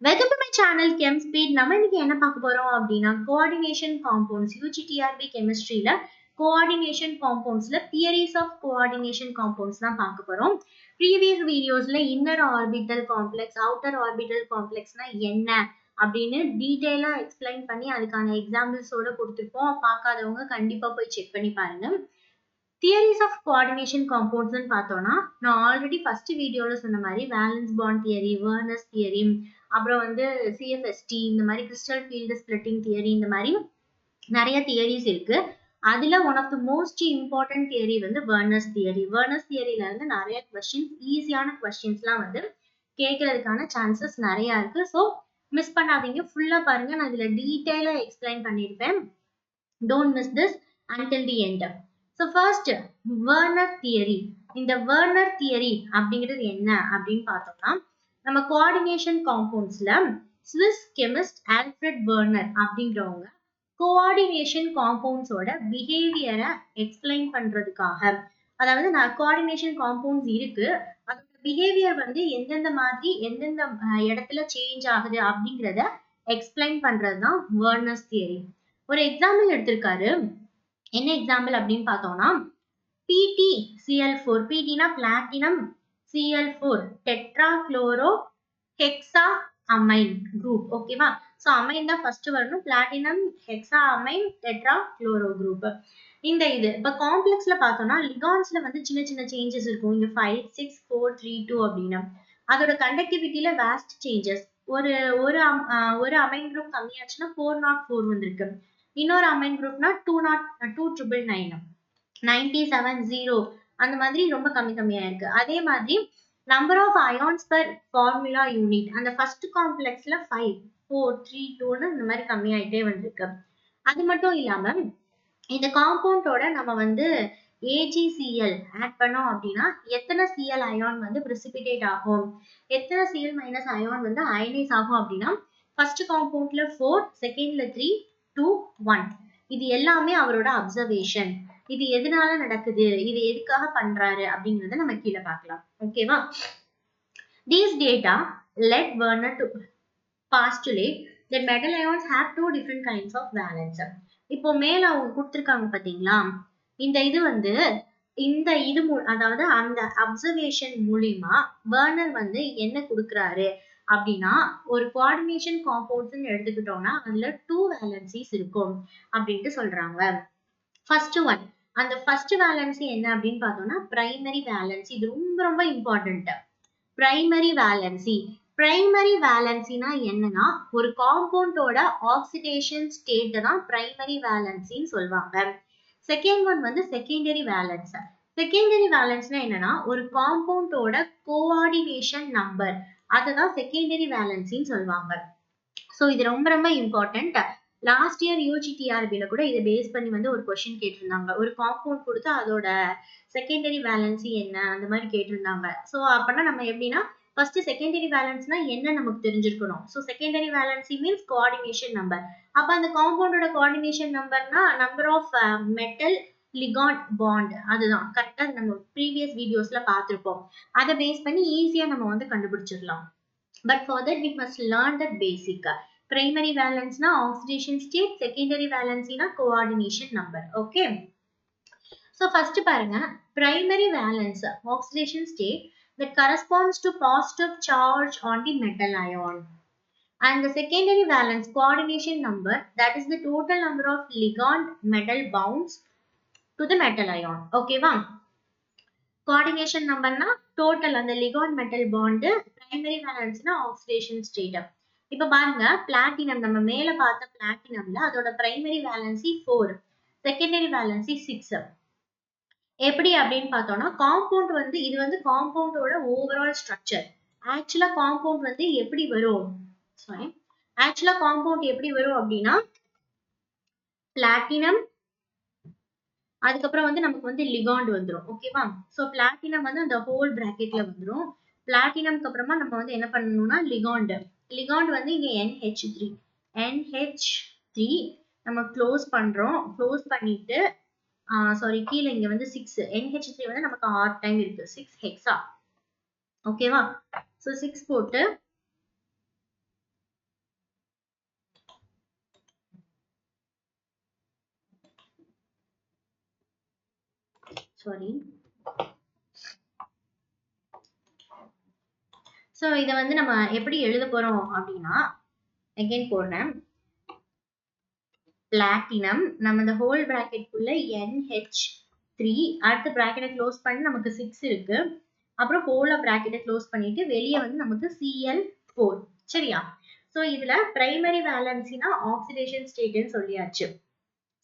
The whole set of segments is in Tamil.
Welcome to my channel ChemSpeed. நம்ம இன்னைக்கு என்ன பார்க்க போறோம் அப்படின்னா coordination compounds UGTRB chemistryல coordination compoundsல theories of coordination compounds தான் பார்க்க போறோம். Previous videosல inner orbital complex, outer orbital complexனா என்ன அப்படின்னு டீடைலா எக்ஸ்பிளைன் பண்ணி அதுக்கான எக்ஸாம்பிள்ஸோட கொடுத்துருப்போம். பார்க்காதவங்க கண்டிப்பா போய் செக் பண்ணி பாருங்க. தியரிஸ் ஆஃப் கோஆர்டினேஷன் காம்பவுண்ட்ஸ் பார்த்தோம்னா நான் ஆல்ரெடி ஃபர்ஸ்ட் வீடியோல சொன்ன மாதிரி வேலன்ஸ் பாண்ட் தியரி, வெர்னர்ஸ் தியரி, அப்புறம் வந்து சிஎஃப்எஸ்டி, இந்த மாதிரி கிறிஸ்டல் ஃபீல்டு ஸ்பிளிட்டிங் தியரி, இந்த மாதிரி நிறைய தியரிஸ் இருக்கு. அதுல one of the most important theory வந்து வெர்னர்ஸ் தியரி. வெர்னர்ஸ் தியரியில இருந்து நிறைய கொஸ்டின்ஸ், ஈஸியான கொஸ்டின்ஸ்லாம் வந்து கேட்கறதுக்கான சான்சஸ் நிறைய இருக்கு. ஸோ மிஸ் பண்ணாதீங்க, ஃபுல்லா பாருங்க. நான் இதுல டீட்டெயிலா எக்ஸ்பிளைன் பண்ணியிருப்பேன். Don't miss this until the end. So first Werner theory. இந்த வெர்னர் தியரி அப்படிங்கிறது என்ன அப்படின்னு பார்த்தோம்னா, நம்ம கோஆர்டினேஷன் காம்பவுண்ட்ஸ்ல ஸ்விஸ் கெமிஸ்ட் ஆல்ஃபிரட் வெர்னர் அப்படிங்கிறவங்க கோஆர்டினேஷன் காம்பவுண்ட்ஸோட பிஹேவியரை எக்ஸ்பிளைன் பண்றதுக்காக, அதாவது கோஆர்டினேஷன் காம்பவுண்ட்ஸ் இருக்கு, அதோட பிஹேவியர் வந்து எந்தெந்த மாதிரி எந்தெந்த இடத்துல சேஞ்ச் ஆகுது அப்படிங்கிறத எக்ஸ்பிளைன் பண்றது தான் வெர்னர்ஸ் தியரி. ஒரு எக்ஸாம்பிள் எடுத்திருக்காரு. என்ன எக்ஸாம்பிள் அப்படின்னு பார்த்தோம்னா, PtCl4, Ptனா platinum, Cl4 tetra chloro hexa amine group. ஓகேவா? சோ அமைன் தான் ஃபர்ஸ்ட் வரணும். Platinum, hexa amine, tetra chloro group. இந்த இது இப்ப காம்ப்ளெக்ஸ்ல பார்த்தோம்னா லிகான்ஸ்ல வந்து சின்ன சின்ன சேஞ்சஸ் இருக்கும். இங்க 5 6 4 3 2 அப்படின்னு அதோட கண்டக்டிவிட்டியில வாஸ்ட் சேஞ்சஸ். ஒரு ஒரு அமைன் குரூப் கம்மியாச்சுன்னா 404 வந்திருக்கு. இன்னொரு அமைன் குரூப்னா 299 9070 அந்த மாதிரி ரொம்ப கம்மியா இருக்கு. அதே மாதிரி number of ions per formula unit, அந்த ஃபர்ஸ்ட் காம்ப்ளெக்ஸ்ல 5 4 3 2ன்னு இந்த மாதிரி கம்மியாயிட்டே வந்திருக்கு. அது மட்டும் இல்லாம இந்த காம்பவுண்டோட நம்ம வந்து AgCl ஆட் பண்ணோம் அப்படின்னா எத்தனை Cl அயான் வந்து பிரிசிபிடேட் ஆகும், எத்தனை Cl மைனஸ் அயான் வந்து அயனைஸ் ஆகும் அப்படின்னா ஃபர்ஸ்ட் காம்பவுண்ட்ல 4, செகண்ட்ல 3 2 1. இது எல்லாமே அவரோட அப்சர்வேஷன். இது எதனால நடக்குது, இது எதுக்காக பண்றாரு அப்படிங்கறத நம்ம கீழே பார்க்கலாம். ஓகேவா? These data led Werner to postulate that metal ions have two different kinds of valence. இப்போ மேல அவங்க கொடுத்திருக்காங்க பாத்தீங்களா, இந்த இது வந்து அதாவது அந்த அப்சர்வேஷன் மூலியமா வெர்னர் வந்து என்ன கொடுக்கிறாரு அப்படின்னா, ஒரு கோஆர்டினேஷன் காம்பவுண்ட்ஸ் எடுத்துக்கிட்டோம்னா அதுல 2 வேலன்சிஸ் இருக்கும் அப்படின்ட்டு சொல்றாங்க. ஃபர்ஸ்ட் ஒன், அந்த ஃபர்ஸ்ட் வேலன்சி என்ன அப்படின்னு பார்த்தோம்னா பிரைமரி வேலன்சி. இது ரொம்ப ரொம்ப இம்பார்ட்டன்ட். Primary valency. பிரைமரி வேலன்சினா என்னன்னா, ஒரு காம்பவுண்டோட ஆக்சிடேஷன் ஸ்டேட் தான் பிரைமரி வேலன்சின்னு சொல்லுவாங்க. செகண்ட் ஒன் வந்து செகண்டரி வேலன்ஸ். செகண்டரி வேலன்ஸ்னா என்னன்னா, ஒரு காம்பவுண்டோட கோஆர்டினேஷன் நம்பர், அதுதான் செகண்டரி வேலன்சின்னு சொல்லுவாங்க. ஸோ இது ரொம்ப ரொம்ப இம்பார்ட்டன்ட். லாஸ்ட் இயர் UGTRBல கூட இதை பேஸ் பண்ணி வந்து ஒரு கொஸ்டின் கேட்டிருந்தாங்க. ஒரு காம்பவுண்ட் கொடுத்து அதோட செகண்டரி வேலன்சி என்ன அந்த மாதிரி கேட்டிருந்தாங்க. ஸோ அப்படின்னா நம்ம எப்படின்னா, ஃபர்ஸ்ட் செகண்டரி வேலன்ஸ்னா என்ன நமக்கு தெரிஞ்சிருக்கணும். So secondary valency means coordination number. அப்ப அந்த காம்பவுண்டோட கோஆர்டினேஷன் நம்பர்னா number of metal ligand bond, அதுதான் கரெக்டா நம்ம ப்ரீவியஸ் வீடியோஸ்ல பார்த்திருப்போம். அதை பேஸ் பண்ணி ஈஸியா நம்ம வந்து கண்டுபிடிச்சிடலாம். But for that we must learn the basic. Primary valence na oxidation state, secondary valence na coordination number. Okay. So first paranga, primary valence oxidation state that corresponds to positive charge on the metal ion. And the secondary valence coordination number, that is the total number of ligand metal bonds to the metal ion. Okay va? Coordination நம்பர்னா டோட்டல் அந்த லிகாண்ட் மெட்டல் பாண்ட், பிரைமரி வேலன்ஸ்னா ஆக்சிடேஷன் ஸ்டேட். இப்ப பாருங்க, பிளாட்டினம் நம்ம மேல பார்த்த பிளாட்டினம்ல அதோட பிரைமரி வேலன்சி 4, செகண்டரி வேலன்சி 6. எப்படி அப்படின்னு பார்த்தோம்னா, காம்பவுண்ட் வந்து இது வந்து காம்பவுண்டோட ஓவரால் ஸ்ட்ரக்சர். ஆக்சுவலா காம்பவுண்ட் வந்து எப்படி வரும், ஆக்சுவலா காம்பவுண்ட் எப்படி வரும் அப்படின்னா, பிளாட்டினம், அதுக்கப்புறம் வந்து நமக்கு வந்து லிகாண்ட் வந்துரும். ஓகேவா? சோ பிளாட்டினம் வந்து அந்த ஹோல் பிராக்கெட்ல வந்துரும். பிளாட்டினம்க்கு அப்புறமா நம்ம வந்து என்ன பண்ணணும்னா லிகாண்ட் வந்து இங்க NH3 நம்ம க்ளோஸ் பண்றோம். க்ளோஸ் பண்ணிட்டு சாரி கீழே இங்க வந்து 6 NH3 வந்து நமக்கு R டைம் இருக்கு, 6 ஹெக்ஸா. ஓகேவா? சோ 6 போட்டு சாரி. ஸோ இதை வந்து நம்ம எப்படி எழுத போறோம் அப்படின்னா, அகைன் போடுறேன். பிளாட்டினம் நம்ம இந்த ஹோல் பிராக்கெட்குள்ள NH3, அடுத்த பிராக்கெட்டை க்ளோஸ் பண்ணி நமக்கு 6 இருக்கு. அப்புறம் ஹோல பிராக்கெட்டை க்ளோஸ் பண்ணிட்டு வெளியே வந்து நமக்கு Cl4. சரியா? ஸோ இதுல பிரைமரி வேலன்சினா ஆக்சிடேஷன் ஸ்டேட்னு சொல்லியாச்சு.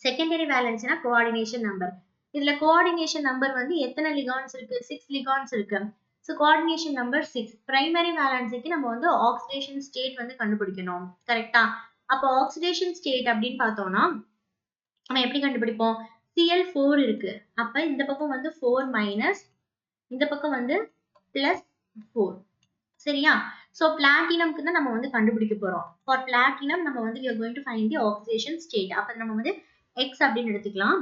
செகண்டரி வேலன்சினா கோஆர்டினேஷன் நம்பர். இதுல கோஆர்டினேஷன் நம்பர் வந்து எத்தனை லிகான்ஸ் இருக்கு? 6 லிகான்ஸ் இருக்கு. So coordination number 6. பிரைமரி வேலன்சிக்கு நம்ம வந்து ஆக்சிடேஷன் ஸ்டேட் வந்து கண்டுபிடிக்கணும். கரெக்டா? அப்போ ஆக்சிடேஷன் ஸ்டேட் அப்படின்னு பார்த்தோம்னா நம்ம எப்படி கண்டுபிடிப்போம்? Cl4 இருக்கு. அப்ப இந்த பக்கம் வந்து 4 மைனஸ், இந்த பக்கம் வந்து பிளஸ் 4. சரியா? சோ பிளாட்டினம்க்கு தான் நம்ம வந்து கண்டுபிடிக்க போறோம். ஃபார் பிளாட்டினம் நம்ம வந்து we are going to find the oxidation state. அப்ப நம்ம வந்து X அப்படின்னு எடுத்துக்கலாம்.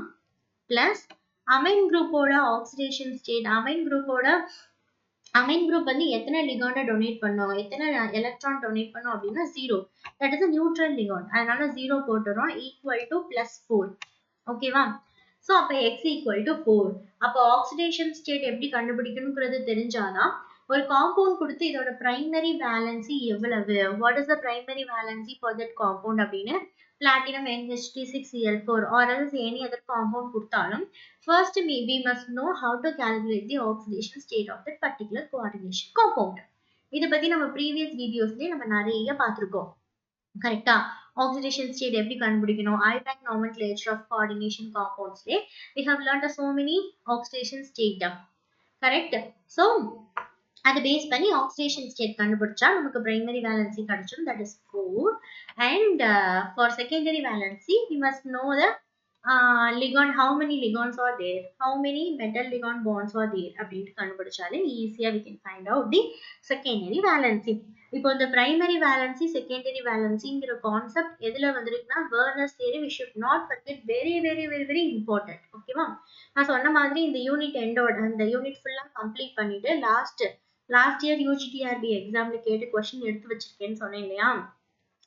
பிளஸ் அமைன் குரூப்போட ஆக்சிடேஷன் ஸ்டேட். அமைன் குரூப் வந்து எத்தனை லிகாண்ட டொனேட் பண்ணும், எத்தனை எலக்ட்ரான் டொனேட் பண்ணும் அப்படின்னா 0. That is a neutral ligand. அதனால 0 போட்டுறோம். Equal to +4. ஓகேவா? ஸோ அப்போ X ஈக்குவல் டு 4. அப்போ ஆக்சிடேஷன் ஸ்டேட் எப்படி கண்டுபிடிக்கணுங்கிறது தெரிஞ்சாதான் ஒரு காம்பவுண்ட் கொடுத்து இதோட பிரைமரி வேலன்சி எவ்வளவு, what is the primary valency for that compound அப்படின்னு platinum NH3CL4 or else any other compound கொடுத்தாலும் first we must know how to calculate the oxidation state of that particular coordination compound. இதை பத்தி நம்ம previous videosலயே நம்ம நிறைய பார்த்திருக்கோம். கரெக்டா? ஆக்சிடேஷன் ஸ்டேட் எப்படி கண்டுபிடிக்கணும், IUPAC nomenclature of coordination compounds we have learned so many oxidation state. correct? so அதை பேஸ் பண்ணி ஆக்சிடேஷன் ஸ்டேட் கண்டுபிடிச்சா நமக்கு பிரைமரி வேலன்சி கிடைச்சிடும். That is 4. And for secondary valency we must know the ligand, how many ligands are there, how many metal ligand bonds are there அப்படின்ட்டு கண்டுபிடிச்சாலே ஈஸியா we can find out the secondary valency. இப்போ இந்த பிரைமரி வேலன்சி செகண்டரி வேலன்சிங்கிற கான்செப்ட் எதுல வந்திருக்குன்னா Werner's theory. we should not forget, very very very very important. ஓகேவா? நான் சொன்ன மாதிரி இந்த யூனிட் எண்டோட அந்த யூனிட் ஃபுல்லா கம்ப்ளீட் பண்ணிட்டு லாஸ்ட் இயர் UGTRB எக்ஸாம்ல கேட்டு கொஸ்டின் எடுத்து வச்சிருக்கேன்னு சொன்னேன் இல்லையா?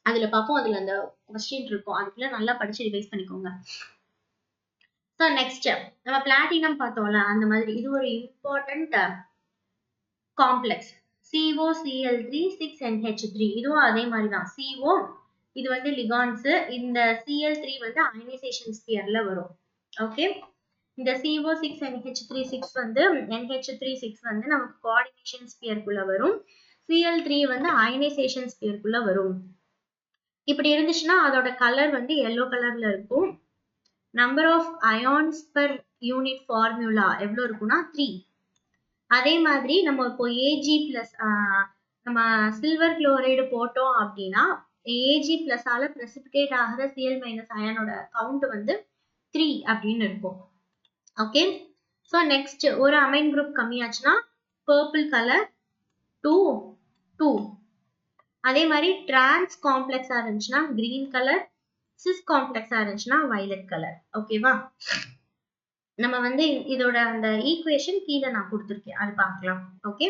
அதுல பார்ப்போம். அதுல அந்த கொஸ்டின் இருக்கும். அதுக்குள்ள நல்லா படிச்சு ரிவைஸ் பண்ணிக்கோங்க. ஸோ நெக்ஸ்ட் நம்ம பிளாட்டினம் பார்த்தோம்ல, அந்த மாதிரி இது ஒரு இம்பார்ட்டன்ட் காம்ப்ளெக்ஸ். COCl3 6NH3. இதுவும் அதே மாதிரி தான். CO இது வந்து லிகான்ஸ், இந்த Cl3 வந்து அயனைசேஷன் ஸ்பியர்ல வரும். ஓகே, இந்த CO6NH36 வந்து NH36 வந்து நமக்கு கோஆர்டினேஷன் ஸ்பியர்க்குள்ள வரும். Cl3 வந்து அயனைசேஷன் ஸ்பியர்க்குள்ள வரும். இப்படி இருந்துச்சுன்னா அதோட கலர் வந்து yellow கலர்ல இருக்கும். Number of ions per unit formula எவ்வளவு இருக்கும்னா 3. அதே மாதிரி நம்ம இப்போ Ag பிளஸ் நம்ம சில்வர் குளோரைடு போட்டோம் அப்படின்னா Ag பிளஸ் ஆல பிரசிபிடேட் ஆகிற Cl மைனஸ் அயானோட கவுண்ட் வந்து 3 அப்படின்னு இருக்கும். ஓகே, ஸோ நெக்ஸ்ட் ஒரு அமைன் குரூப் கம்மியாச்சுன்னா பர்பிள் கலர் 2. அதே மாதிரி டிரான்ஸ் காம்ப்ளெக்ஸா இருந்துச்சுன்னா கிரீன் கலர், சிஸ் காம்ப்ளெக்ஸா இருந்துச்சுன்னா வயலட் கலர். ஓகேவா? நம்ம வந்து இதோட அந்த ஈக்குவேஷன் கீழே நான் கொடுத்துருக்கேன், அது பார்க்கலாம். Okay,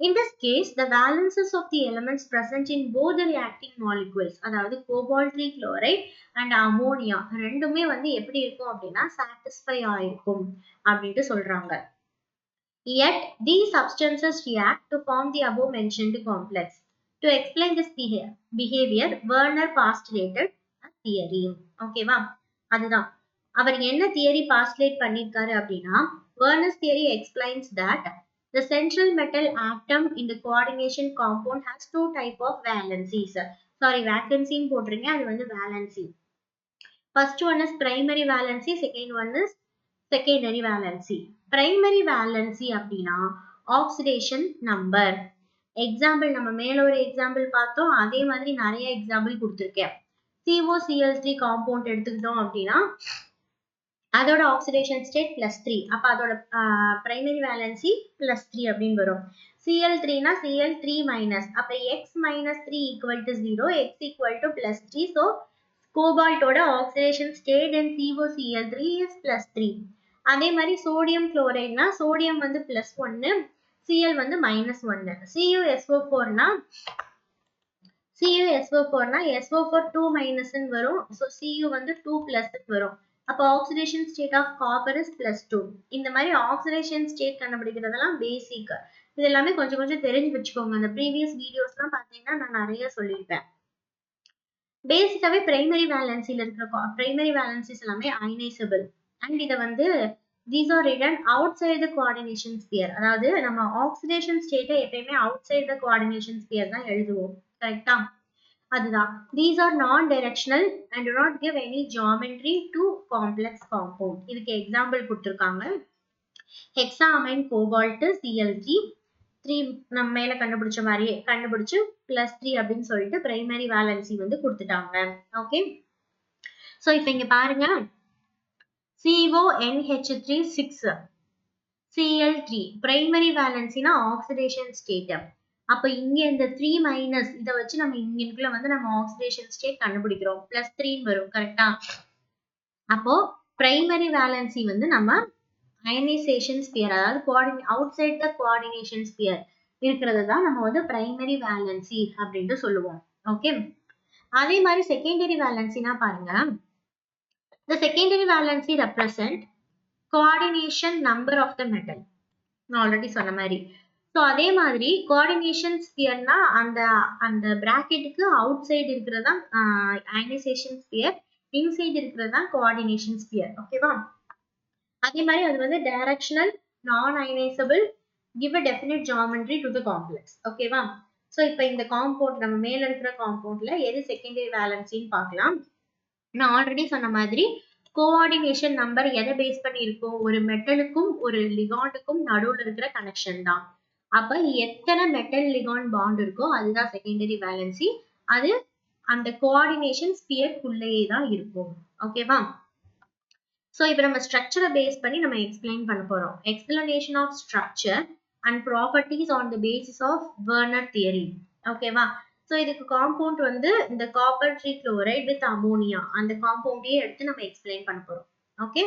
in this case the valences of the elements present in both the reacting molecules, அதாவது cobalt-3 chloride and ammonia ரெண்டுமே வந்து எப்படி இருக்கும் அப்படின்னா satisfy ஆயிருக்கும் அப்படின்ட்டு சொல்றாங்க. Yet these substances react to form the above mentioned complex. To explain this behavior Werner postulated a theory. ஓகேவா? அதுதான் அவர் என்ன தியரி பாஸ்டுலேட் பண்ணிருக்காரு அப்படின்னா, Werner's theory explains that the central metal atom in the coordination compound has 2 type of valencies. Sorry, valency போட்டுருங்க, அது வந்து valency. First one is primary valency, second one is secondary valency. Primary valency அப்படின்னா oxidation number. எக்ஸாம்பிள் நம்ம மேல ஒரு எக்ஸாம்பிள் பார்த்தோம், அதே மாதிரி நிறைய எக்ஸாம்பிள் கொடுத்துருக்கேன். COCl3 காம்பவுண்ட் எடுத்துக்கிட்டோம் அப்படின்னா அதோட ஆக்சிடேஷன் ஸ்டேட் +3. அப்ப அதோட பிரைமரி வேலன்சி +3 அப்படின்னு வரும். Cl3 னா Cl3 மைனஸ், அப்ப X minus 3 equal to 0, X equal to +3. So கோபால்ட்டோட oxidation state in COCl3 is +3. அதே மாதிரி சோடியம் குளோரைட்னா சோடியம் வந்து +1, Cl வந்து -1. CuSO4 னா SO4 2 மைனஸ் வரும். ஸோ Cu வந்து 2 பிளஸ் வரும். அப்போ oxidation state of copper is +2. இந்த மாதிரி ஆக்சிடேஷன் ஸ்டேட் கண்டுபிடிக்கிறதெல்லாம் பேசிக். இது எல்லாமே கொஞ்சம் கொஞ்சம் தெரிஞ்சு வச்சுக்கோங்க. அந்த ப்ரீவியஸ் வீடியோஸ்லாம் பார்த்தீங்கன்னா நான் நிறைய சொல்லியிருப்பேன். பேசிக்காவே பிரைமரி வேலன்சில இருக்கிற பிரைமரி வேலன்சிஸ் எல்லாமே அயனைசபிள். அண்ட் இதை வந்து these are written outside the coordination sphere. அதாவது நம்ம ஆக்சிடேஷன் ஸ்டேட்டை எப்பயுமே outside the coordination sphere தான் எழுதுவோம். கரெக்டா? அதுதான். These are non-directional and do not give any geometry to complex compound. இதுக்கு எக்ஸாம்பிள் கொடுத்திருக்காங்க. ஹெக்ஸாமைன் கோபால்ட் Cl3 3 நம்ம மேல கண்டுபிடிச்ச மாதிரியே கண்டுபிடிச்சு +3 அப்படின்னு சொல்லிட்டு பிரைமரி வேலன்சி வந்து கொடுத்துட்டாங்க. ஓகே, சோ இப்போ இங்க பாருங்க, CONH3 6 Cl3 பிரைமரி வேலன்சினா ஆக்சிடேஷன் ஸ்டேட். அப்ப இங்க இந்த 3 மைனஸ் இதை வச்சு நம்ம இங்கக்குள்ள வந்து நம்ம ஆக்சிடேஷன் ஸ்டேட் கண்டுபிடிக்கிறோம். +3 வரும். கரெக்டா? அப்போ பிரைமரி வேலன்சி வந்து நம்ம அயனைசேஷன் ஸ்பியர், அதாவது அவுட்சைட் த கோஆர்டினேஷன் ஸ்பியர் இருக்கிறது தான் நம்ம வந்து பிரைமரி வேலன்சி அப்படின்ட்டு சொல்லுவோம். ஓகே, அதே மாதிரி செகண்டரி வேலன்சினா பாருங்க, the secondary valency represent coordination number of the metal. நான் ஆல்ரெடி சொன்ன மாதிரி. ஸோ அதே மாதிரி கோஆர்டினேஷன் ஸ்பியர்னா அந்த அந்த பிராக்கெட்டுக்கு அவுட் சைடு இருக்கிறது தான் அயனைசேஷன் ஸ்பியர், இன்சைடு இருக்கிறது தான் கோஆர்டினேஷன் ஸ்பியர். ஓகேவா? அதே மாதிரி அது வந்து டைரக்ஷனல், நான் ionisable, give a definite geometry to the complex. ஓகேவா? ஸோ இப்போ இந்த காம்பவுண்ட் நம்ம மேல இருக்கிற காம்பவுண்ட்ல எது செகண்டரி வேலன்சின்னு பார்க்கலாம். நான் ஆல்ரெடி சொன்ன மாதிரி கோஆர்டினேஷன் நம்பர் எதை பேஸ் பண்ணி இருக்கும்? ஒரு மெட்டலுக்கும் ஒரு லிகாண்டுக்கும் நடுவுல இருக்கிற கனெக்ஷன் தான். அப்ப எத்தனை மெட்டல் லிகாண்ட் பாண்ட் இருக்கோ அதுதான் செகண்டரி வேலன்சி. அது அந்த கோஆர்டினேஷன் ஸ்பியர்க்குள்ளேயே தான் இருக்கும். ஓகேவா? சோ இப்போ நம்ம ஸ்ட்ரக்சரை பேஸ் பண்ணி நம்ம எக்ஸ்பிளைன் பண்ண போறோம். Explanation of structure and properties on the basis of Werner theory. ஓகேவா? ஸோ இதுக்கு காம்பவுண்ட் வந்து இந்த காப்பர் ட்ரிக்ளோரைடு வித் அமோனியா, அந்த காம்பவுண்டையே எடுத்து நம்ம எக்ஸ்பிளைன் பண்ண போறோம். Okay,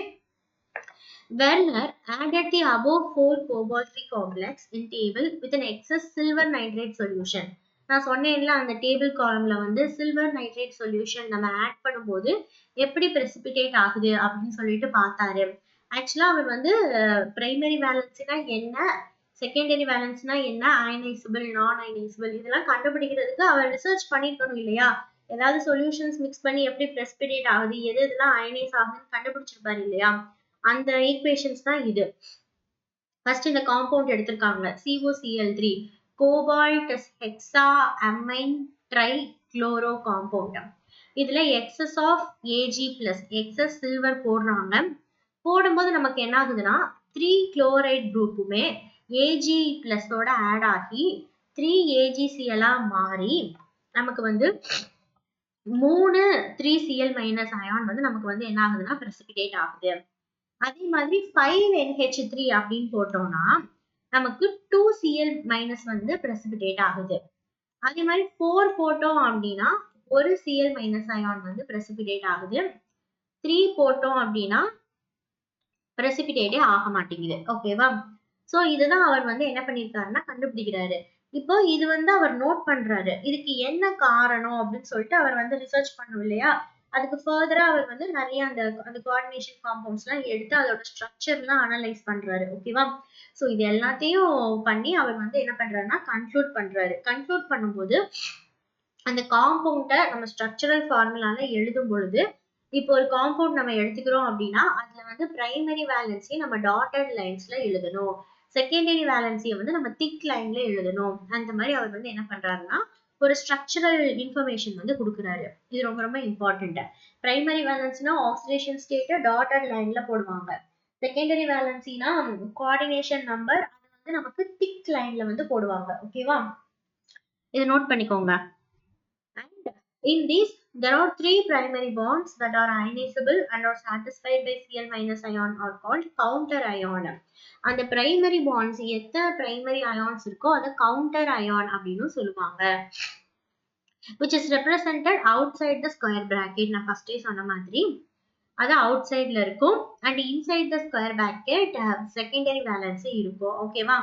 Werner added the above 4 cobalt 3 complex in table with an excess silver nitrate solution. நான் சொன்னேன்ல அந்த டேபிள் காலம்ல வந்து சில்வர் நைட்ரேட் சொல்யூஷன் நம்ம ஆட் பண்ணும்போது எப்படி பிரெசிபிடேட் ஆகுது அப்படின்னு சொல்லிட்டு பார்த்தாரு. ஆக்சுவலா அவர் வந்து பிரைமரி வேலன்சினா என்ன, செகண்டரி வேலன்ஸ்னா என்ன, அயனைசபிள், நான் அயனைசபிள் இதெல்லாம் கண்டுபிடிக்கிறதுக்கு அவர் ரிசர்ச் பண்ணிருக்கணும் இல்லையா? ஏதாவது சொல்யூஷன்ஸ் மிக்ஸ் பண்ணி எப்படி பிரெசிபிடேட் ஆகுது, எது எதெல்லாம் அயனைஸ் ஆகுதுன்னு கண்டுபிடிச்சிருப்பாரு இல்லையா? அந்த ஈக்குவேஷன்ஸ் தான் இது. ஃபர்ஸ்ட் இந்த காம்பவுண்ட் எடுத்திருக்காங்க, COCl3 cobalt hexa amine tri chloro compound. இதுல excess of Ag plus excess silver போடுறாங்க. போடும்போது நமக்கு என்ன ஆகுதுன்னா 3 குளோரைட் குரூப்புமே Ag பிளஸோட ஆட் ஆகி 3 AgCl மாறி நமக்கு வந்து 3 3Cl மைனஸ் அயான் வந்து நமக்கு வந்து என்ன ஆகுதுன்னா பிரெசிபிடேட் ஆகுது. அதே மாதிரி 5NH3 அப்படின்னு போட்டோம்னா நமக்கு 2Cl மைனஸ் வந்து பிரெசிபிடேட் ஆகுது. அதே மாதிரி 4 போட்டோம் அப்படின்னா 1 Cl மைனஸ் அயான் வந்து பிரெசிபிடேட் ஆகுது. 3 போட்டோம் அப்படின்னா பிரெசிபிடேட்டே ஆக மாட்டேங்குது. ஓகேவா? சோ இதுதான் அவர் வந்து என்ன பண்ணிருக்காருன்னா கண்டுபிடிக்கிறாரு. இப்போ இது வந்து அவர் நோட் பண்றாரு, இதுக்கு என்ன காரணம் அப்படின்னு சொல்லிட்டு அவர் வந்து ரிசர்ச் பண்ணும் இல்லையா? அதுக்கு ஃபர்தரா அவர் வந்து நிறைய அந்த கோஆர்டினேஷன் காம்பவுண்ட்ஸ் எல்லாம் எடுத்து அதோட ஸ்ட்ரக்சர் எல்லாம் அனலைஸ் பண்றாரு. ஓகேவா? சோ இது எல்லாத்தையும் பண்ணி அவர் வந்து என்ன பண்றாருன்னா கன்க்ளூட் பண்றாரு. கன்க்ளூட் பண்ணும்போது அந்த காம்பவுண்டை நம்ம ஸ்ட்ரக்சரல் ஃபார்முலால எழுதும் பொழுது, இப்போ ஒரு காம்பவுண்ட் நம்ம எடுத்துக்கிறோம் அப்படின்னா அதுல வந்து பிரைமரி வேலன்சி நம்ம டாட்டட் லைன்ஸ்ல எழுதணும், செகண்டரி வேலன்சியை வந்து நம்ம திக் லைன்ல எழுதணும். அந்த மாதிரி அவர் வந்து என்ன பண்றாருன்னா ஒரு ஸ்ட்ரக்சரல் இன்ஃபர்மேஷன் வந்து கொடுக்குறாரு. இது ரொம்ப ரொம்ப இம்பார்ட்டன்ட். பிரைமரி வேலன்சினா ஆக்சிடேஷன் ஸ்டேட் டாட்டட் லைன்ல போடுவாங்க. செகண்டரி வேலன்சினா கோஆர்டினேஷன் நம்பர், அது வந்து நமக்கு திக் லைன்ல வந்து போடுவாங்க. ஓகேவா? இதை நோட் பண்ணிக்கோங்க. And in these there are 3 primary bonds that are ionizable and are satisfied by Cl minus ion are called counter ion. அந்த பிரைமரி பாண்ட்ஸ் எத்தனை பிரைமரி அயான்ஸ் இருக்கோ அதை கவுண்டர் அயான் அப்படின்னு சொல்லுவாங்க. which is represented outside the square bracket. நான் ஃபர்ஸ்டே சொன்ன மாதிரி அது அவுட் சைட்ல இருக்கும் and inside the square bracket secondary valency இருக்கும். ஓகேவா?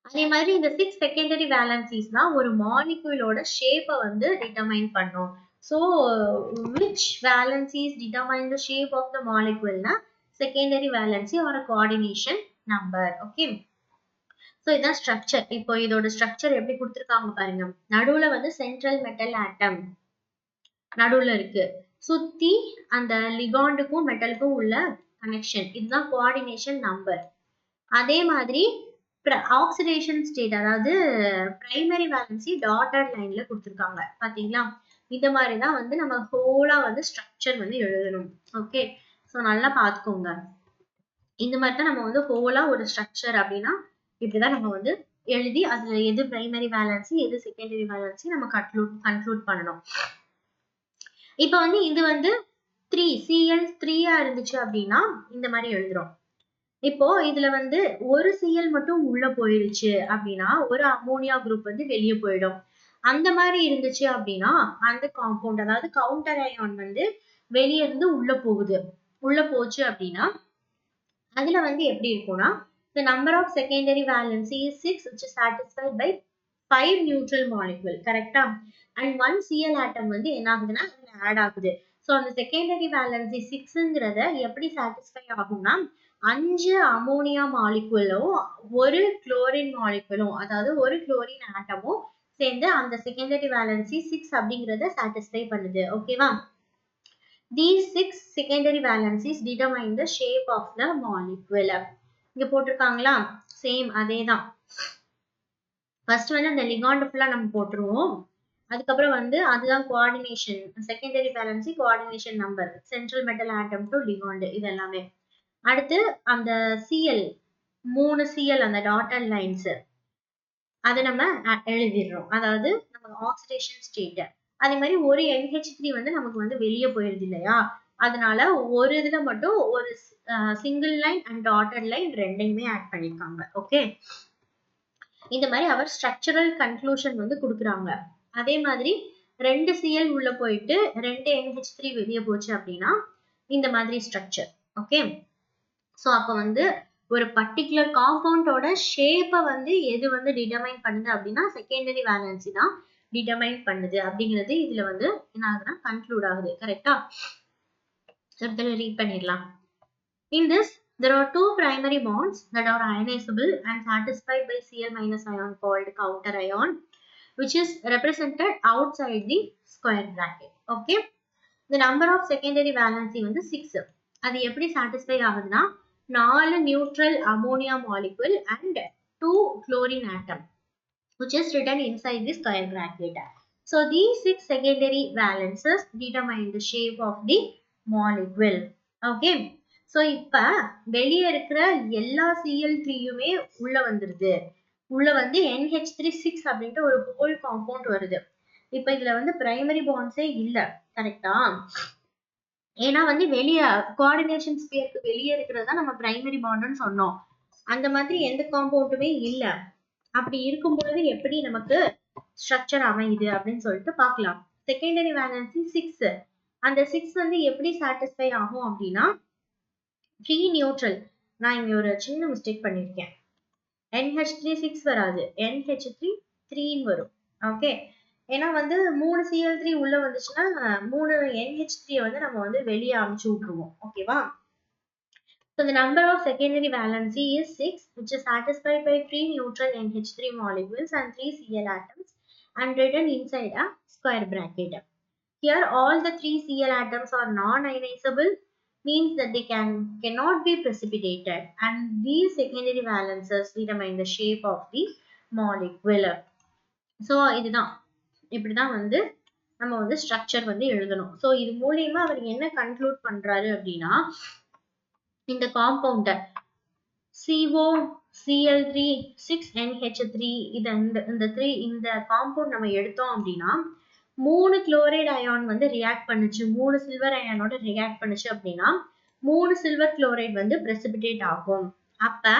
அதே மாதிரி இந்த 6 செகண்டரி வேலன்சிஸ் தான் ஒரு மாலிக்யூலோட ஷேப்பை வந்து டிட்டர்மைன் பண்ணும். So which valencies determine the shape of the molecule na secondary valency or a coordination number. Okay. So இதான் ஸ்ட்ரக்சர். இப்போ இதோட ஸ்ட்ரக்சர் எப்படி கொடுத்துருக்காங்க பாருங்க. நடுவுல வந்து சென்ட்ரல் மெட்டல் ஆட்டம் நடுவுல இருக்கு. சுத்தி அந்த லிகாண்டுக்கும் மெட்டலுக்கும் உள்ள கனெக்ஷன், இதுதான் கோஆர்டினேஷன் நம்பர். அதே மாதிரி ஆக்சிடேஷன் ஸ்டேட், அதாவது பிரைமரி வேலன்சி டாட்டட் லைன்ல கொடுத்துருக்காங்க பாத்தீங்களா. இந்த மாதிரி தான் வந்து நம்ம ஹோலா வந்து ஸ்ட்ரக்சர் வந்து எழுதணும். ஓகே, ஸோ நல்லா பார்த்துக்கோங்க. இந்த மாதிரி தான் நம்ம வந்து ஹோலா ஒரு ஸ்ட்ரக்சர் அப்படின்னா இப்படிதான் நம்ம வந்து எழுதி அதுல எது பிரைமரி வேலன்சி எது செகண்டரி வேலன்சி நம்ம கன்க்ளூட் பண்ணணும். இப்ப வந்து இது வந்து 3 Cl3 இருந்துச்சு அப்படின்னா இந்த மாதிரி எழுதுறோம். இப்போ இதுல வந்து ஒரு Cl மட்டும் உள்ள போயிருச்சு அப்படின்னா ஒரு அமோனியா குரூப் வந்து வெளியே போயிடும். அந்த மாதிரி இருந்துச்சு அப்படின்னா அந்த காம்பவுண்ட், அதாவது கவுண்டர் அயான் வந்து வெளியே இருந்து உள்ள போச்சு அப்படின்னா அதுல வந்து எப்படி இருக்கும்னா the number of secondary valency is 6, which is satisfied by 5 neutral molecule. கரெக்டா? and 1 Cl atom வந்து என்ன ஆகுதுன்னா ஆட் ஆகுது. ஸோ அந்த செகண்டரி வேலன்சி 6ங்கிறத எப்படி சாட்டிஸ்ஃபை ஆகும்னா 5 அமோனியா மாலிகுலும் ஒரு குளோரின் மாலிகுலும், அதாவது ஒரு குளோரின் ஆட்டமும் சேர்ந்து அந்த செகண்டரி வேலன்சி 6 அப்படிங்கிறத சாட்டிஸ்ஃபை பண்ணுது. ஓகேவா? These 6 secondary valencies determine the shape of the molecule. இங்க போட்டிருக்காங்களா? சேம் அதேதான். ஃபர்ஸ்ட் வந்து அந்த லிகாண்ட் ஃபுல்லா நம்ம போட்டுருவோம். அதுக்கப்புறம் வந்து அதுதான் coordination, secondary valency coordination number, central metal atom to ligand, இது எல்லாமே. அடுத்து அந்த சிஎல் 3 சிஎல் அந்த டாட்டட் லைன்ஸ் அதை நம்ம எழுதிடுறோம், அதாவது நம்ம ஆக்சிடேஷன் ஸ்டேட். அதே மாதிரி ஒரு NH3 வந்து நமக்கு வந்து வெளியே போயிருது இல்லையா, அதனால ஒரு இதுல மட்டும் ஒரு single line and dotted line ரெண்டையுமே ஆட் பண்ணிருக்காங்க. ஓகே, இந்த மாதிரி அவர் ஸ்ட்ரக்சரல் கன்க்ளூஷன் வந்து கொடுக்குறாங்க. அதே மாதிரி 2 Cl உள்ள போயிட்டு 2 NH3 வெளியே போச்சு அப்படின்னா இந்த மாதிரி ஸ்ட்ரக்சர். ஓகே, ஸோ அப்போ வந்து ஒரு பர்டிகுலர் காம்பவுண்டோட ஷேப்பை வந்து எது வந்து டிட்டர்மைன் பண்ணுது அப்படின்னா செகண்டரி வேலன்சி தான் டிட்டர்மைன் பண்ணுது அப்படிங்கிறது இதுல வந்து என்ன ஆகுதுன்னா கன்க்ளூட் ஆகுது. கரெக்டா? ரீட் பண்ணிடலாம். In this, there are two primary bonds that are ionizable and satisfied by Cl- ion called counter ion, which is represented outside the square bracket. Okay, the number of secondary valency வந்து 6. அது எப்படி satisfy ஆகுதுன்னா 4 neutral ammonia molecule and 2 chlorine atom, which is written inside the square bracket. So these 6 secondary valences determine the shape of the molecule. Okay, so இப்ப வெளியே இருக்கிற எல்லா Cl3யுமே உள்ள வந்துருது. உள்ள வந்து NH36 அப்படின்ட்டு ஒரு ஹோல் காம்பவுண்ட் வருது. இப்ப இதுல வந்து பிரைமரி பாண்ட்ஸே இல்ல. கரெக்டா? ஏன்னா வந்து வெளியே கோஆர்டினேஷன் ஸ்பியருக்கு வெளியே இருக்கிறதா நம்ம பிரைமரி பாண்ட்னு சொன்னோம். அந்த மாதிரி எந்த காம்பவுண்டுமே இல்ல. அப்படி இருக்கும் பொழுது எப்படி நமக்கு ஸ்ட்ரக்சர் அமையுது அப்படின்னு சொல்லிட்டு பார்க்கலாம். செகண்டரி வேலன்சி 6, அந்த 6 வந்து எப்படி சாட்டிஸ்ஃபை ஆகும் அப்படின்னா 3 நியூட்ரல். நான் இங்க ஒரு சின்ன மிஸ்டேக் பண்ணிருக்கேன். NH3 6 வராது, NH3 3 வரும். ஓகே, ஏன்னா வந்து 3 Cl3 உள்ள வந்துச்சுன்னா 3 NH3 வந்து நம்ம வந்து வெளியே அமுச்சு விட்டுருவோம். ஓகேவா? So the number of secondary valency is 6, which is satisfied by 3 neutral NH3 molecules and 3 Cl atoms and written inside a square bracket. Here all the 3 Cl atoms are non-ionizable, means that they cannot be precipitated, and these secondary valences determine the shape of the molecule. So இதுதான், இப்படிதான் வந்து நம்ம வந்து ஸ்ட்ரக்சர் வந்து எழுதணும். ஸோ இது மூலியமா அவர் என்ன கன்க்ளூட் பண்றாரு அப்படின்னா இந்த காம்பவுண்ட CO Cl3 6NH3 இந்த காம்பவுண்ட் நம்ம எடுத்தோம் அப்படின்னா 3 குளோரைடு அயான் வந்து ரியாக்ட் பண்ணுச்சு, 3 சில்வர் அயானோட ரியாக்ட் பண்ணுச்சு அப்படின்னா 3 சில்வர் குளோரைடு வந்து பிரசிபிடேட் ஆகும். அப்ப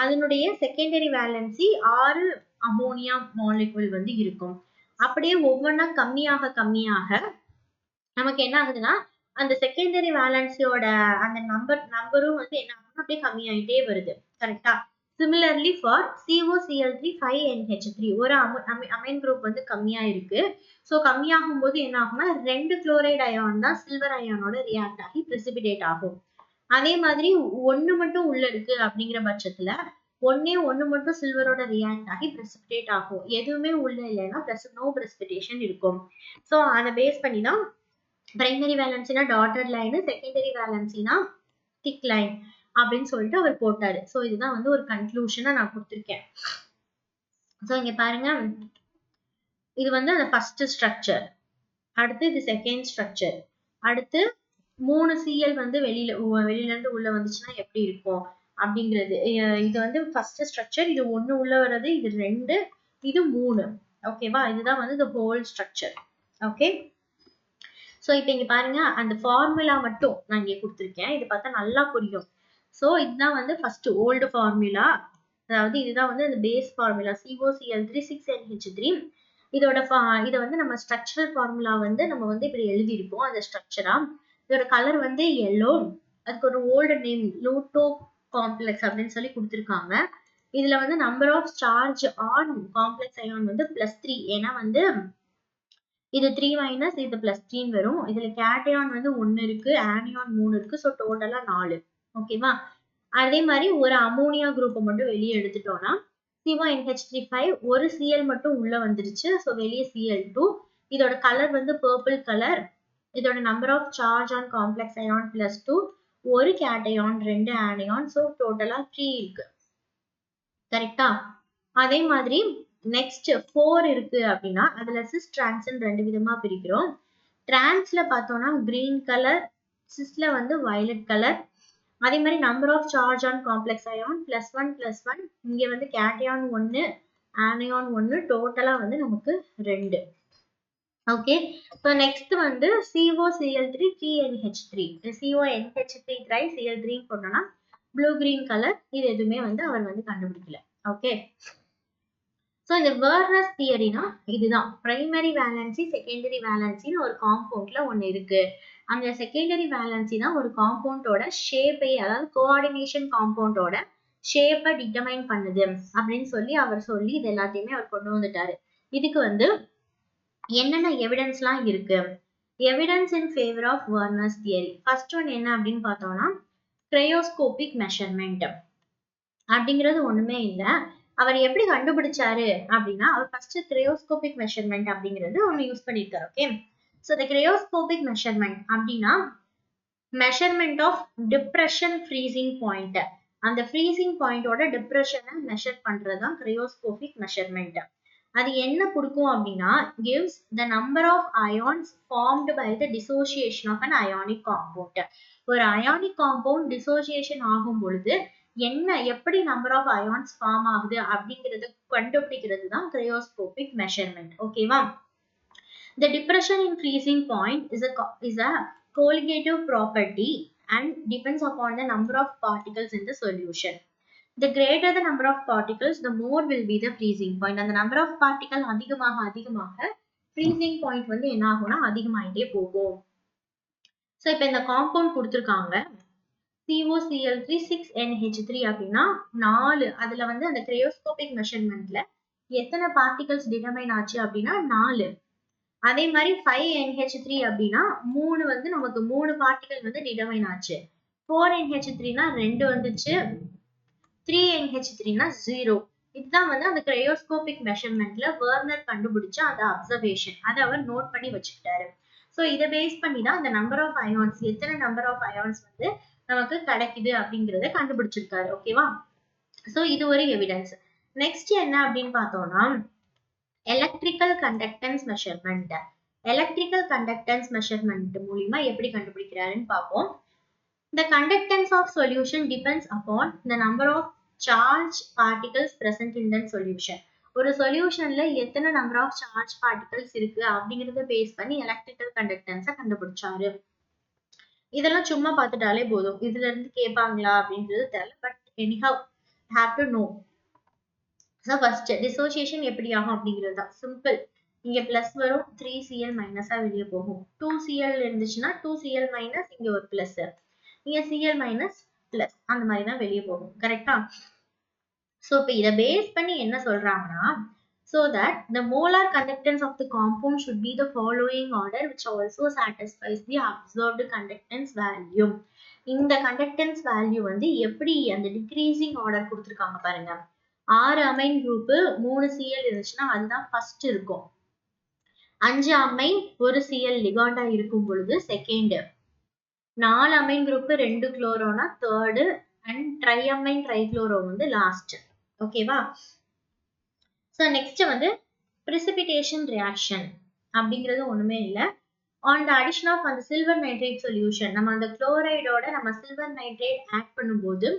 அதனுடைய செகண்டரி வேலன்சி 6 அமோனியா மாலிகுல் வந்து இருக்கும். அப்படியே ஒவ்வொன்றா கம்மியாக நமக்கு என்ன ஆகுதுன்னா அந்த செகண்டரி வேலன்சியோட அந்த நம்பரும் வந்து என்ன ஆகுதுன்னா அப்படியே கம்மியாயிட்டே வருது. கரெக்டா? Similarly for COCl3 5NH3 ஒரு amine group வந்து கம்மியா இருக்கு. ஸோ கம்மியாகும் போது என்ன ஆகும்னா 2 குளோரைடு அயான் தான் சில்வர் அயானோட ரியாக்ட் ஆகி precipitate ஆகும். அதே மாதிரி ஒண்ணு மட்டும் உள்ள இருக்கு அப்படிங்கிற பட்சத்துல ஒண்ணு மட்டும் சில்வரோட ரியாக்ட் ஆகி precipitate ஆகும். எதுவுமே உள்ள இல்லைன்னா no precipitation இருக்கும். ஸோ அதை பேஸ் பண்ணி தான் பிரைமரி வேலன்சினா டாட்டட் லைன், செகண்டரி வேலன்சினா திக் லைன் அப்படின்னு சொல்லிட்டு அவர் போட்டாரு. ஸோ இதுதான் வந்து ஒரு கன்க்ளூஷனா நான் கொடுத்துருக்கேன். ஸோ இங்க பாருங்க, இது வந்து அந்த ஃபர்ஸ்ட் ஸ்ட்ரக்சர், அடுத்து இது செகண்ட் ஸ்ட்ரக்சர், அடுத்து 3 சிஎல் வந்து வெளியில இருந்து உள்ள வந்துச்சுன்னா எப்படி இருக்கும் அப்படிங்கிறது. இது வந்து ஃபர்ஸ்ட் ஸ்ட்ரக்சர், இது 1 உள்ள வர்றது, இது 2, இது 3. ஓகேவா? இதுதான் வந்து the whole structure. Okay, so இப்போ இங்க பாருங்க, அந்த ஃபார்முலா மட்டும் நான் இங்க கொடுத்துருக்கேன். இது பார்த்தா நல்லா புரியும். ஸோ இதுதான் வந்து ஃபர்ஸ்ட் ஓல்டு ஃபார்முலா, அதாவது இதுதான் வந்து அந்த பேஸ் ஃபார்முலா COCl3 6NH3. இதை வந்து நம்ம ஸ்ட்ரக்சரல் ஃபார்முலா வந்து நம்ம வந்து இப்படி எழுதியிருப்போம் அந்த ஸ்ட்ரக்சரா. இதோட கலர் வந்து எல்லோ, அதுக்கு ஒரு ஓல்டு நேம் லூட்டோ காம்ப்ளெக்ஸ் அப்படின்னு சொல்லி கொடுத்துருக்காங்க. இதுல வந்து number of charge on complex ion வந்து +3, ஏன்னா வந்து இது 3 - இது +3 வரும். இதுல கேட்டையான் வந்து 1 இருக்கு, ஆனியான் 3 இருக்கு. ஸோ டோட்டலா 4. ஓகேவா? அதே மாதிரி ஒரு அமோனியா குரூப்பை மட்டும் வெளியே எடுத்துட்டோம்னா CONH3 ஒரு Cl மட்டும் உள்ள வந்துருச்சு. ஸோ வெளியே Cl2. இதோட கலர் வந்து பர்பிள் கலர். இதோட number of charge on complex ion +2, ஒரு கேட்டையான், 2 ஆனியான். ஸோ டோட்டலா 3 இருக்கு. கரெக்டா? அதே மாதிரி நெக்ஸ்ட் 4 இருக்கு அப்படின்னா அதுல சிஸ் டிரான்ஸ்ன்னு 2 விதமா பிரிக்கிறோம். டிரான்ஸ்ல பார்த்தோம்னா கிரீன் கலர், சிஸ்ல வந்து வயலட் கலர். அதே மாதிரி number of charge on complex ion +1 இங்க வந்து கேட்டையான் 1, ஆனியான் 1, டோட்டலா வந்து நமக்கு 2. ஓகே, இப்போ நெக்ஸ்ட் வந்து COCl3 3NH3 CONH3 Cl3 போட்டோம்னா ப்ளூ கிரீன் கலர். இது எதுவுமே வந்து அவர் வந்து கண்டுபிடிக்கல. ஓகே, ஸோ இந்த வேர்னஸ் தியரினா இதுதான். பிரைமரி வேலன்சி, செகண்டரி வேலன்சின்னு ஒரு காம்பவுண்ட்ல ஒன்று இருக்கு. அந்த செகண்டரி வேலன்சி தான் ஒரு காம்பவுண்டோட ஷேப்பை, அதாவது கோஆர்டினேஷன் காம்பவுண்டோட ஷேப்பை டிட்டர்மைன் பண்ணுது அப்படின்னு அவர் சொல்லி இது எல்லாத்தையுமே அவர் கொண்டு வந்துட்டாரு. இதுக்கு வந்து என்னென்ன எவிடன்ஸ்லாம் இருக்கு? Evidence in favour of Werner's theory. First one என்ன அப்படின்னு பார்த்தோம்னா கிரையோஸ்கோபிக் மெஷர்மெண்ட் அப்படிங்கிறது ஒண்ணுமே இல்லை. அவர் எப்படி கண்டுபிடிச்சாரு அப்படின்னா, அவர் ஃபர்ஸ்ட் கிரையோஸ்கோபிக் மெஷர்மெண்ட் அப்படிங்கிறது ஒன்று யூஸ் பண்ணியிருக்காரு. ஓகே, ஸோ இந்த கிரையோஸ்கோபிக் மெஷர்மெண்ட் அப்படின்னா measurement of depression freezing point. அந்த ஃப்ரீசிங் பாயிண்டோட டிப்ரெஷனை மெஷர் பண்றதுதான் கிரையோஸ்கோபிக் மெஷர்மெண்ட். அது என்ன கொடுக்கும் அப்படின்னா gives the number of ions formed by the dissociation of an ionic compound. ஒரு அயானிக் காம்பவுண்ட் டிசோசியேஷன் ஆகும் பொழுது எப்படி நம்பர் ஆஃப் அயான்ஸ் ஃபார்ம் ஆகுது அப்படிங்கறது கண்டுபிடிக்கிறது தான் கிரையோஸ்கோபிக் மெஷர்மெண்ட். ஓகேவா? The depression in freezing point is a colligative property and depends upon the number of particles in the solution. The greater the number of particles, the more will be the freezing point. அந்த number of particles அதிகமாக freezing point வந்து என்ன ஆகும்னா அதிகமாயிட்டே போகும். ஸோ இப்போ இந்த காம்பவுண்ட் கொடுத்துருக்காங்க COCl3 6NH3 அப்படின்னா 4. அதுல வந்து அந்த கிரையோஸ்கோபிக் மெஷர்மெண்ட்ல எத்தனை பார்ட்டிகல்ஸ் டிட்டர்மைன் ஆச்சு அப்படின்னா 4. அதே மாதிரி 5NH3 அப்படின்னா 3 வந்து நமக்கு 3 பார்ட்டிகல் வந்து டிட்டர்மைன் ஆச்சு. 4NH3னா 2 வந்துச்சு, 3NH3னா 0. இதுதான் வந்து அந்த கிரையோஸ்கோபிக் மெஷர்மெண்ட்ல வெர்னர் கண்டுபிடிச்ச அந்த அப்சர்வேஷன். அதை அவர் நோட் பண்ணி வச்சுக்கிட்டாரு. ஸோ இதை பேஸ் பண்ணி தான் அந்த நம்பர் ஆஃப் அயான்ஸ், எத்தனை நம்பர் ஆஃப் அயான்ஸ் வந்து நமக்கு கிடைக்குது அப்படிங்கிறத கண்டுபிடிச்சிருக்காரு. ஓகேவா? ஸோ இது ஒரு எவிடன்ஸ். நெக்ஸ்ட் என்ன அப்படின்னு பார்த்தோம்னா electrical conductance measurement. Electrical conductance measurement மூலியமா எப்படி கண்டுபிடிக்கிறாருன்னு பார்ப்போம். The conductance of solution depends upon the number of charge particles present in that solution. ஒரு சொல்யூஷன்ல எத்தனை நம்பர் ஆஃப் சார்ஜ் பார்ட்டிகல்ஸ் இருக்கு அப்படிங்கறத பேஸ் பண்ணி எலக்ட்ரிக்கல் கண்டக்டன்ஸை கண்டுபிடிச்சாரு. இதெல்லாம் சும்மா பார்த்துட்டாலே போதும். இதுல இருந்து கேட்பாங்களா அப்படின்றது தெரியல, but anyhow have to know. So first dissociation எப்படி ஆகும் அப்படிங்கிறது தான் சிம்பிள். இங்க பிளஸ் வரும், 3Cl மைனஸா வெளியே போகும். 2Cl இருந்துச்சுன்னா 2Cl மைனஸ், இங்க ஒரு பிளஸ், இங்க Cl மைனஸ் பிளஸ், அந்த மாதிரி தான் வெளியே போகும். கரெக்டா? ஸோ இப்போ இதை பேஸ் பண்ணி என்ன சொல்றாங்கன்னா, so that the molar conductance of the compound should be the following order which also satisfies the observed conductance value. இந்த conductance value வந்து எப்படி அந்த டிக்ரீசிங் ஆர்டர் கொடுத்துருக்காங்க பாருங்க. 6 அமைன் குரூப் 3 Cl இருந்துச்சுன்னா அதுதான் ஃபர்ஸ்ட் இருக்கும். 5 அமைன் ஒரு Cl லிகாண்டா இருக்கும் பொழுது செகண்ட், 4 அமைன் குரூப் 2 குளோரோனா தேர்டு, அண்ட் ட்ரைஅமைன் ட்ரைக்ளோரோ வந்து லாஸ்ட். ஓகேவா? ஸோ நெக்ஸ்ட் வந்து precipitation reaction அப்படிங்கிறது ஒண்ணுமே இல்லை. on the addition of அந்த சில்வர் நைட்ரேட் சொல்யூஷன், நம்ம அந்த குளோரைடோட நம்ம சில்வர் நைட்ரேட் ஆட் பண்ணும்போது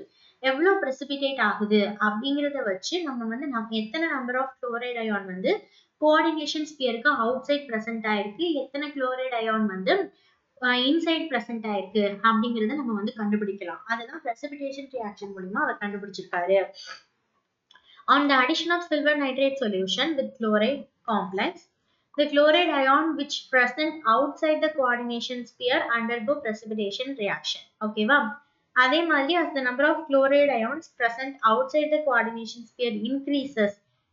எவ்வளோ precipitate ஆகுது அப்படிங்கிறத வச்சு நம்ம வந்து எத்தனை நம்பர் ஆஃப் குளோரைட் அயான் வந்து கோஆர்டினேஷன் ஸ்பியருக்கு அவுட் சைட் பிரசன்ட் ஆயிருக்கு, எத்தனை குளோரைட் அயான் வந்து இன்சைட் பிரசன்ட் ஆயிருக்கு அப்படிங்கிறத நம்ம வந்து கண்டுபிடிக்கலாம். அதுதான் precipitation reaction மூலியமா அவர் கண்டுபிடிச்சிருக்காரு. On the addition of silver nitrate solution with chloride complex, the chloride ion which present outside the coordination sphere undergo precipitation reaction. Okay va? அதே மாதிரி as the number of chloride ions present outside the coordination sphere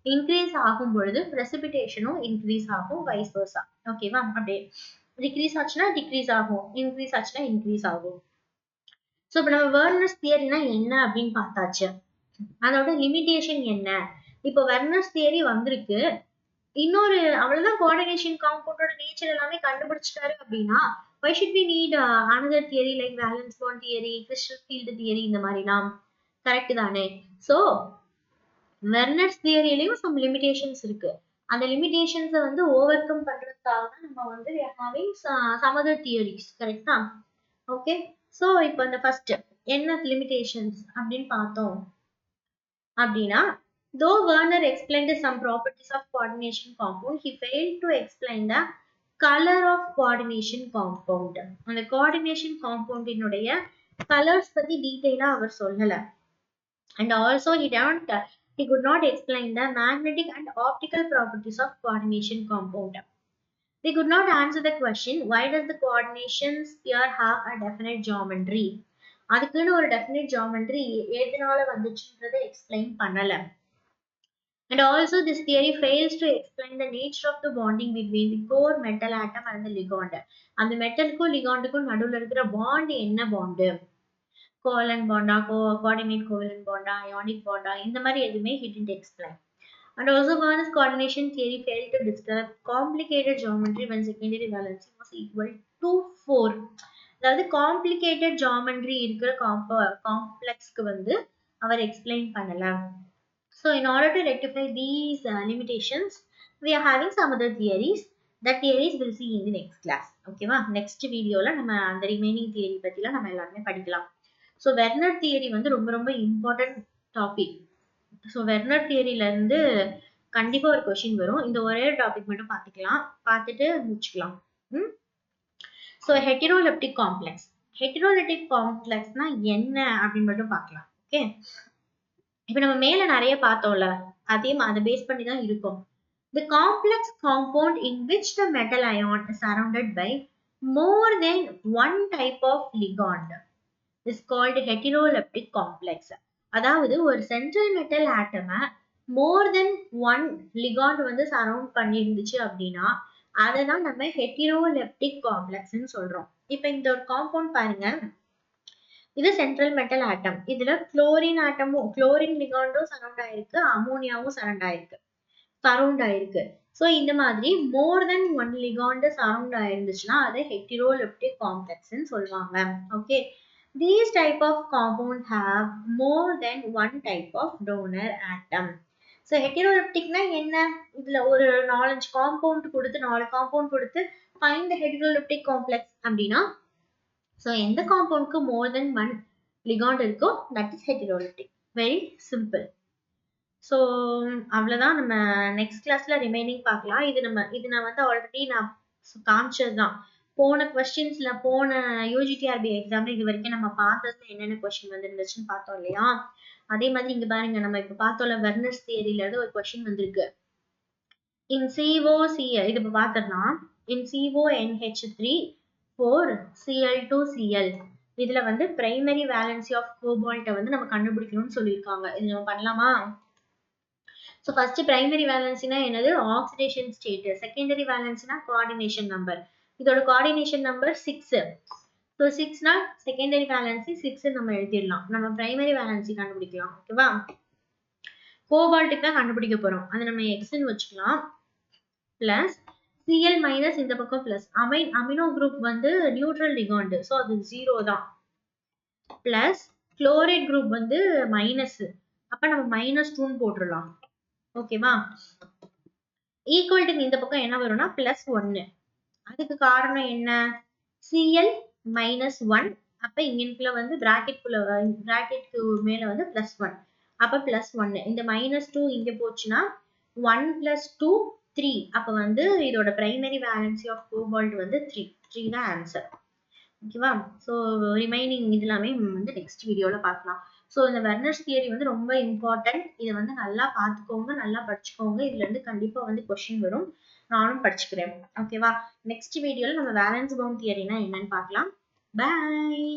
increase ஆகும் பொழுது precipitation increase ஆகும், vice versa. Okay va? அப்படியே decrease ஆச்சுன்னா decrease ஆகும், increase ஆச்சுன்னா increase ஆகும். ஸோ இப்போ நம்ம வெர்னர்ஸ் தியரினா என்ன அப்படின்னு பார்த்தாச்சு. அதோட லிமிடேஷன் என்ன? இப்போ வெர்னர்ஸ் தியரி வந்திருக்கு, இன்னொரு அவ்வளவுதான் கோஆர்டினேஷன் காம்பவுண்டோட நேச்சர் எல்லாமே கண்டுபிடிச்சிட்டாரு அப்படின்னா why should we need another theory like valence bond theory, crystal field theory, இந்த மாதிரிலாம் கரெக்ட் தானே? ஸோ வெர்னர்ஸ் தியரியிலையும் சம் லிமிடேஷன்ஸ் இருக்கு. அந்த லிமிடேஷன்ஸை வந்து ஓவர் கம் பண்றதுக்காக தான் நம்ம வந்து having some other theories. கரெக்டா? ஓகே, ஸோ இப்போ இந்த ஃபர்ஸ்ட் என்ன லிமிடேஷன்ஸ் அப்படின்னு பார்த்தோம் அப்படின்னா, though Werner explained some properties of coordination compound, he failed to explain the color of coordination compound. அந்த coordination compound இனுடைய colors பத்தி டீடைலா அவர் சொல்லல. And also he could not explain the magnetic and optical properties of coordination compound. They could not answer the question, why does the coordination sphere have a definite geometry? அதுக்குன்னு ஒரு definite geometry எதனால வந்துச்சுன்றதை explain பண்ணல. And also this theory fails to explain the nature of the bonding between the core metal atom and the ligand. அந்த மெட்டலுக்கும் லிகாண்டுக்கும் நடுவுல இருக்கிற பாண்ட் என்ன பாண்டு? கோவலன்ட் பாண்டா, கோஆர்டினேட் கோவலன்ட் பாண்டா, அயானிக் பாண்டா, இந்த மாதிரி எதுவுமே he didn't explain. And also Werner's coordination theory failed to describe complicated geometry when secondary valency was equal to 4. அதாவது காம்ப்ளிகேட்டட் ஜியோமெட்ரி இருக்கிற காம்ப்ளெக்ஸ்க்கு வந்து அவர் எக்ஸ்பிளைன் பண்ணல. So in order to rectify these limitations, we are having some other theories. That theories we'll see in the next class. Okay va? Next video la நம்ம அந்த remaining theory பத்திலாம் நம்ம எல்லாமே படிக்கலாம். So வெர்னர் தியரி வந்து ரொம்ப ரொம்ப இம்பார்ட்டன்ட் டாபிக். ஸோ வெர்னர் தியரியில இருந்து கண்டிப்பா ஒரு கொஸ்டின் வரும். இந்த ஒரே டாபிக் மட்டும் பார்த்துக்கலாம், பார்த்துட்டு முடிச்சுக்கலாம். So ஹெட்டிரோலெப்டிக் complex. ஹெட்டிரோலெப்டிக் காம்ப்ளெக்ஸ்னா என்ன அப்படின்னு மட்டும் பார்க்கலாம். ஓகே, இப்போ நம்ம மேல நிறைய பார்த்தோம்ல, அதே அதை பேஸ் பண்ணி தான் இருக்கும். The complex compound in which the metal ion is surrounded by more than one type of ligand is called heteroleptic complex. அதாவது ஒரு சென்ட்ரல் மெட்டல் ஆட்டமை மோர் தென் ஒன் லிகாண்ட் வந்து சரவுண்ட் பண்ணி இருந்துச்சு அப்படின்னா அதை தான் நம்ம ஹெட்டிரோலெப்டிக் காம்ப்ளெக்ஸ்ன்னு சொல்றோம். இப்போ இந்த ஒரு காம்பவுண்ட் பாருங்க, இது சென்ட்ரல் மெட்டல் ஆட்டம், இதுல குளோரின் ஆட்டமும் குளோரின் லிகாண்டும் சரவுண்ட் ஆயிருக்கு, அமோனியாவும் சரவுண்ட் ஆயிருக்கு. ஸோ இந்த மாதிரி மோர் தென் ஒன் லிகாண்ட் சரவுண்ட் ஆயிருந்துச்சுன்னா அதை ஹெட்டிரோலெப்டிக் காம்ப்ளெக்ஸ்ன்னு சொல்லுவாங்க. Okay, these type of compound have more than one type of donor atom. So heterolepticனா என்ன? இதுல ஒரு 4 காம்பவுண்ட் கொடுத்து find the heteroleptic complex அப்படின்னா, so எந்த காம்பவுண்ட்க்கு more than one ligand இருக்கோ that is heteroleptic. Very simple. So அவ்வளவுதான். நம்ம நெக்ஸ்ட் கிளாஸ்ல ரிமைனிங் பார்க்கலாம். இது நான் வந்து ஆல்ரெடி நான் காமிச்சதுதான். போன கொஸ்டின்ஸ்ல போன யூஜிடிஆர்பி எக்ஸாம்ல இது வரைக்கும் நம்ம பார்த்ததுல என்னென்ன கொஸ்டின் வந்துருந்துச்சுன்னு பார்த்தோம் இல்லையா? அதே மாதிரி இங்க பாருங்க, நம்ம இப்ப பார்த்தோம்ல வெர்னர்ஸ் தியரியில இருந்து ஒரு கொஸ்டின் வந்திருக்கு. இன் COCl இது இப்ப பார்த்தோம்னா இன் CONH3 4Cl2Cl இதுல வந்து பிரைமரி வேலன்சி ஆஃப் கோபால்ட்டை வந்து நம்ம கண்டுபிடிக்கணும்னு சொல்லியிருக்காங்க. இது நம்ம பண்ணலாமா? ஸோ ஃபர்ஸ்ட் பிரைமரி வேலன்சினா என்னது ஆக்சிடேஷன் ஸ்டேட், செகண்டரி வேலன்சினா கோஆர்டினேஷன் நம்பர். இதோட கோஆர்டினேஷன் நம்பர் 6. ஸோ 6னா செகண்டரி வேலன்சி 6 நம்ம எழுதிடலாம். நம்ம பிரைமரி வேலன்சி கண்டுபிடிக்கலாம். ஓகேவா? கோபால்ட்டுக்கு தான் கண்டுபிடிக்க போறோம். அதை நம்ம எக்ஸ்ன்னு வச்சுக்கலாம். பிளஸ் Cl மைனஸ் இந்த பக்கம் பிளஸ் அமினோ குரூப் வந்து நியூட்ரல் லிகாண்ட், ஸோ அது 0 தான். பிளஸ் குளோரைட் குரூப் வந்து மைனஸ், அப்ப நம்ம -2ன்னு போட்டுடலாம். ஓகேவா? ஈக்குவல்ட்டுக்கு இந்த பக்கம் என்ன வரும்னா +1. அதுக்கு காரணம் என்ன? Cl -1, அப்ப இங்கனுக்குள்ள வந்து பிராக்கெட்க்கு மேல வந்து +1, அப்ப +1. இந்த -2 இங்க போச்சுன்னா 1 + 2 3, அப்ப வந்து இதோட பிரைமரி வேலன்சி ஆஃப் கோபால்ட் வந்து 3 தான் ஆன்சர். ஓகேவா? ஸோ ரிமைனிங் இது எல்லாமே வந்து நெக்ஸ்ட் வீடியோல பார்க்கலாம். ஸோ இந்த வெர்னர்ஸ் தியரி வந்து ரொம்ப இம்பார்ட்டன்ட். இதை வந்து நல்லா பார்த்துக்கோங்க, நல்லா படிச்சுக்கோங்க. இதுல இருந்து கண்டிப்பா வந்து கொஸ்டின் வரும். நானும் படிச்சுக்கிறேன். ஓகேவா? நெக்ஸ்ட் வீடியோல நம்ம வேலன்ஸ் பவுண்ட் தியரினா என்னன்னு பார்க்கலாம். பாய்.